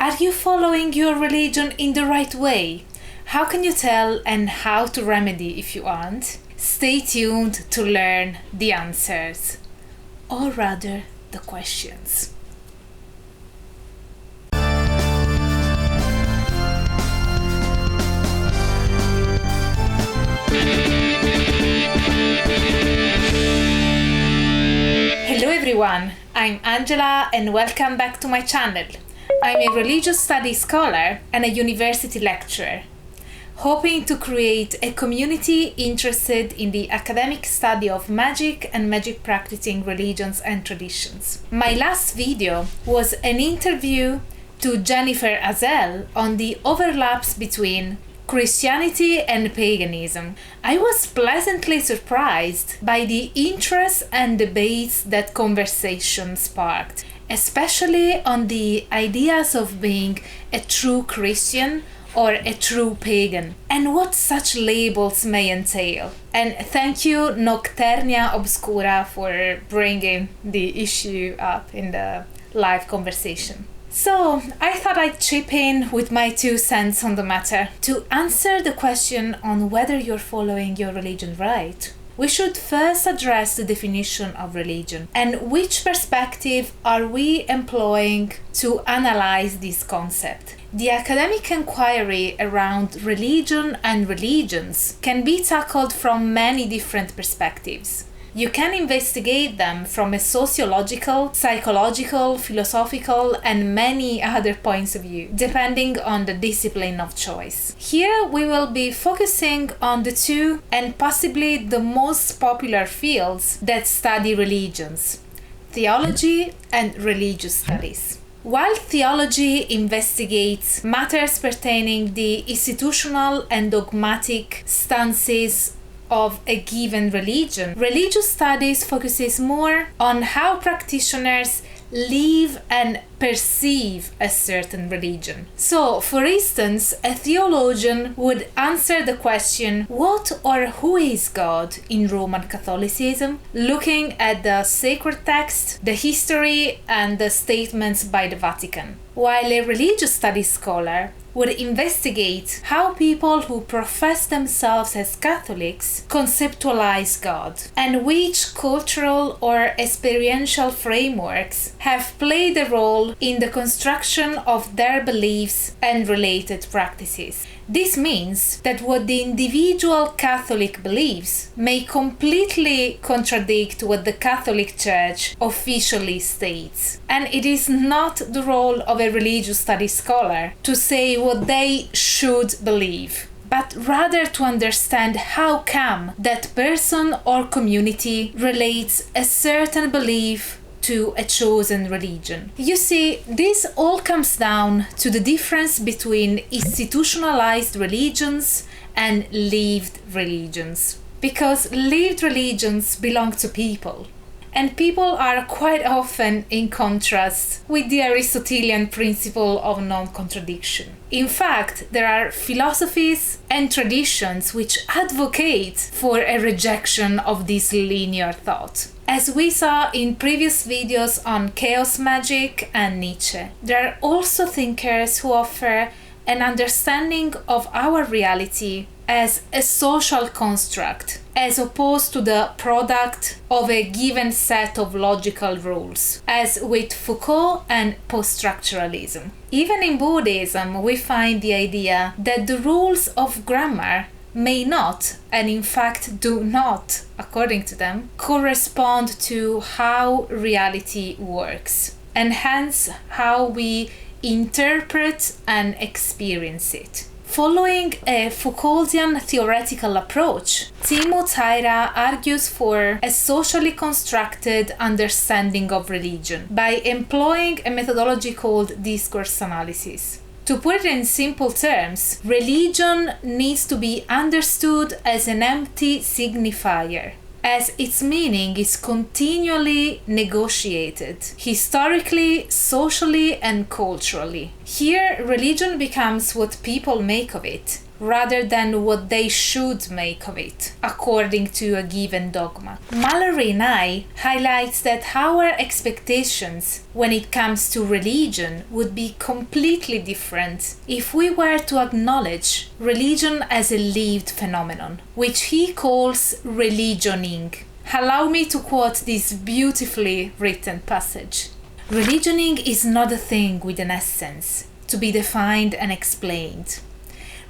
Are you following your religion in the right way? How can you tell, and how to remedy if you aren't? Stay tuned to learn the answers, or rather, the questions. Hello everyone, I'm Angela and welcome back to my channel. I'm a religious studies scholar and a university lecturer, hoping to create a community interested in the academic study of magic and magic practicing religions and traditions. My last video was an interview to Jennifer Azel on the overlaps between Christianity and paganism. I was pleasantly surprised by the interest and debates that conversation sparked, especially on the ideas of being a true Christian or a true pagan, and what such labels may entail. And thank you, Nocturnia Obscura, for bringing the issue up in the live conversation. So, I thought I'd chip in with my 2 cents on the matter. To answer the question on whether you're following your religion right, we should first address the definition of religion and which perspective are we employing to analyze this concept. The academic inquiry around religion and religions can be tackled from many different perspectives. You can investigate them from a sociological, psychological, philosophical, and many other points of view, depending on the discipline of choice. Here we will be focusing on the 2 and possibly the most popular fields that study religions: theology and religious studies. While theology investigates matters pertaining the institutional and dogmatic stances of a given religion, religious studies focuses more on how practitioners live and perceive a certain religion. So, for instance, a theologian would answer the question, what or who is God in Roman Catholicism, looking at the sacred text, the history, and the statements by the Vatican. While a religious studies scholar would investigate how people who profess themselves as Catholics conceptualize God, and which cultural or experiential frameworks have played a role in the construction of their beliefs and related practices. This means that what the individual Catholic believes may completely contradict what the Catholic Church officially states. And it is not the role of a religious studies scholar to say what they should believe, but rather to understand how come that person or community relates a certain belief to a chosen religion. You see, this all comes down to the difference between institutionalized religions and lived religions. Because lived religions belong to people, and people are quite often in contrast with the Aristotelian principle of non-contradiction. In fact, there are philosophies and traditions which advocate for a rejection of this linear thought. As we saw in previous videos on chaos magic and Nietzsche, there are also thinkers who offer an understanding of our reality as a social construct, as opposed to the product of a given set of logical rules, as with Foucault and Post-Structuralism. Even in Buddhism, we find the idea that the rules of grammar may not, and in fact do not, according to them, correspond to how reality works, and hence how we interpret and experience it. Following a Foucauldian theoretical approach, Timo Taira argues for a socially constructed understanding of religion by employing a methodology called discourse analysis. To put it in simple terms, religion needs to be understood as an empty signifier, as its meaning is continually negotiated, historically, socially, and culturally. Here, religion becomes what people make of it, rather than what they should make of it, according to a given dogma. Mallory and I highlights that our expectations when it comes to religion would be completely different if we were to acknowledge religion as a lived phenomenon, which he calls religioning. Allow me to quote this beautifully written passage. Religioning is not a thing with an essence, to be defined and explained.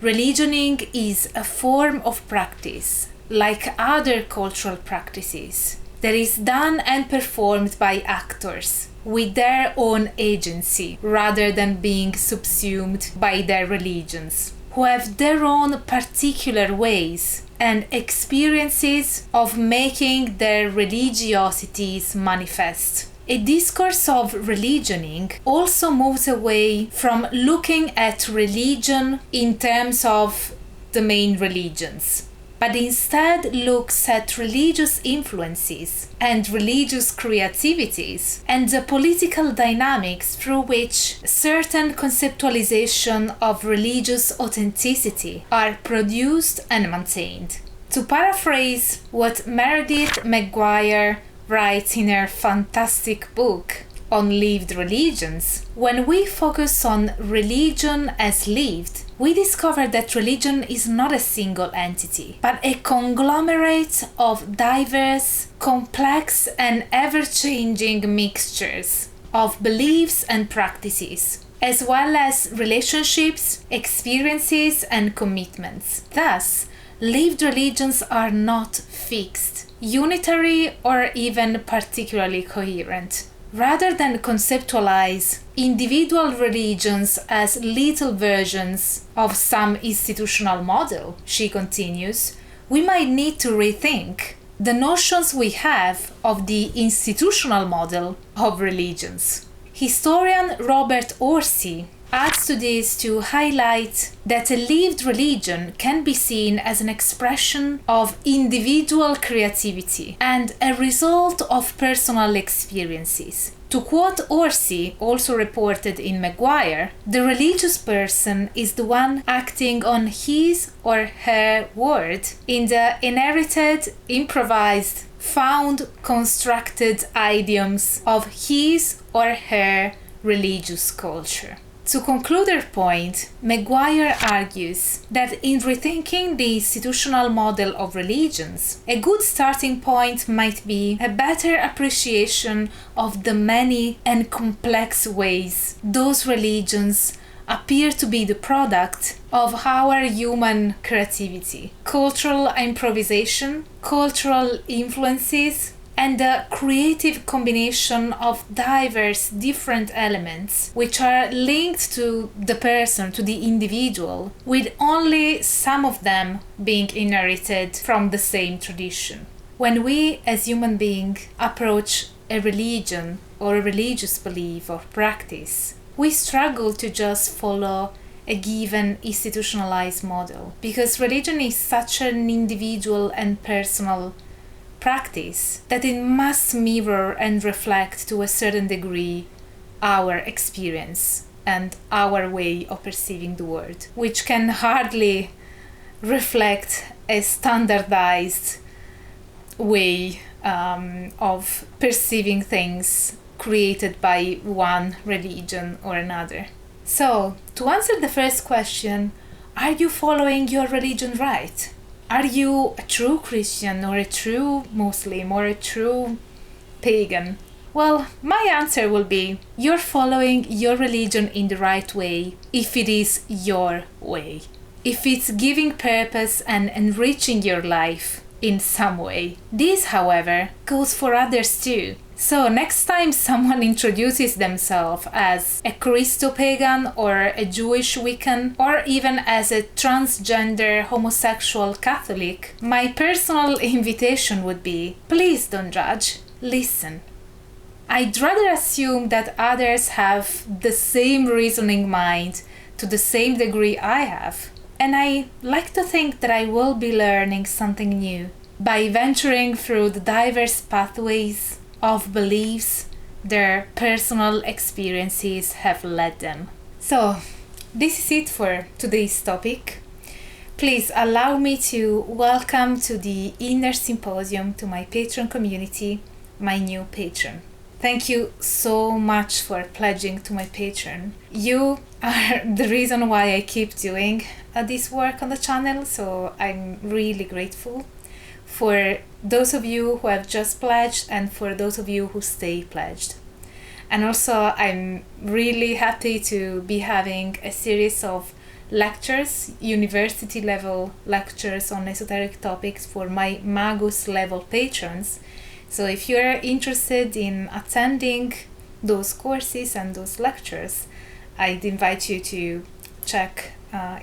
Religioning is a form of practice, like other cultural practices, that is done and performed by actors with their own agency, rather than being subsumed by their religions, who have their own particular ways and experiences of making their religiosities manifest. A discourse of religioning also moves away from looking at religion in terms of the main religions, but instead looks at religious influences and religious creativities and the political dynamics through which certain conceptualization of religious authenticity are produced and maintained. To paraphrase what Meredith McGuire writes in her fantastic book on lived religions, when we focus on religion as lived, we discover that religion is not a single entity, but a conglomerate of diverse, complex, and ever-changing mixtures of beliefs and practices, as well as relationships, experiences, and commitments. Thus, lived religions are not fixed, unitary, or even particularly coherent. Rather than conceptualize individual religions as little versions of some institutional model, she continues, we might need to rethink the notions we have of the institutional model of religions. Historian Robert Orsi adds to this to highlight that a lived religion can be seen as an expression of individual creativity and a result of personal experiences. To quote Orsi, also reported in McGuire, the religious person is the one acting on his or her word in the inherited, improvised, found, constructed idioms of his or her religious culture. To conclude her point, McGuire argues that in rethinking the institutional model of religions, a good starting point might be a better appreciation of the many and complex ways those religions appear to be the product of our human creativity, cultural improvisation, cultural influences, and the creative combination of diverse different elements which are linked to the person, to the individual, with only some of them being inherited from the same tradition. When we as human beings approach a religion or a religious belief or practice, we struggle to just follow a given institutionalized model, because religion is such an individual and personal practice that it must mirror and reflect to a certain degree our experience and our way of perceiving the world, which can hardly reflect a standardized way of perceiving things created by one religion or another. So, to answer the first question, are you following your religion right? Are you a true Christian or a true Muslim or a true pagan? Well, my answer will be, you're following your religion in the right way if it is your way. If it's giving purpose and enriching your life in some way. This, however, goes for others too. So next time someone introduces themselves as a Christo-pagan or a Jewish Wiccan or even as a transgender homosexual Catholic, my personal invitation would be, please don't judge, listen. I'd rather assume that others have the same reasoning mind to the same degree I have, and I like to think that I will be learning something new by venturing through the diverse pathways of beliefs their personal experiences have led them. So, this is it for today's topic. Please allow me to welcome to the Inner Symposium to my Patreon community, my new patron. Thank you so much for pledging to my Patreon. You are the reason why I keep doing this work on the channel, so I'm really grateful for those of you who have just pledged and for those of you who stay pledged. And also I'm really happy to be having a series of lectures, university level lectures on esoteric topics for my Magus level patrons. So if you're interested in attending those courses and those lectures, I'd invite you to check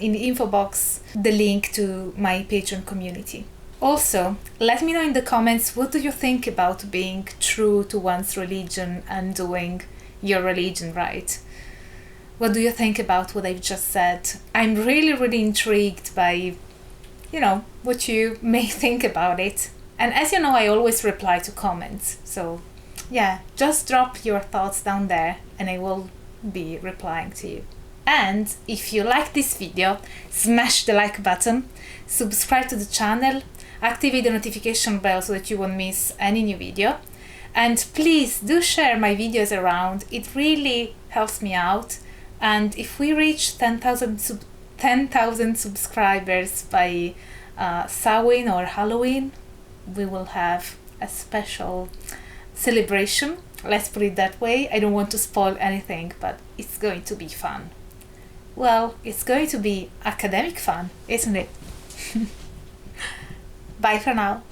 in the info box the link to my Patreon community. Also, let me know in the comments, what do you think about being true to one's religion and doing your religion right? What do you think about what I've just said? I'm really intrigued by, what you may think about it. And as you know, I always reply to comments. So yeah, just drop your thoughts down there and I will be replying to you. And if you like this video, smash the like button, subscribe to the channel, activate the notification bell so that you won't miss any new video. And please do share my videos around. It really helps me out. And if we reach 10,000 subscribers by Samhain or Halloween, we will have a special celebration. Let's put it that way. I don't want to spoil anything, but it's going to be fun. Well, it's going to be academic fun, isn't it? Bye for now.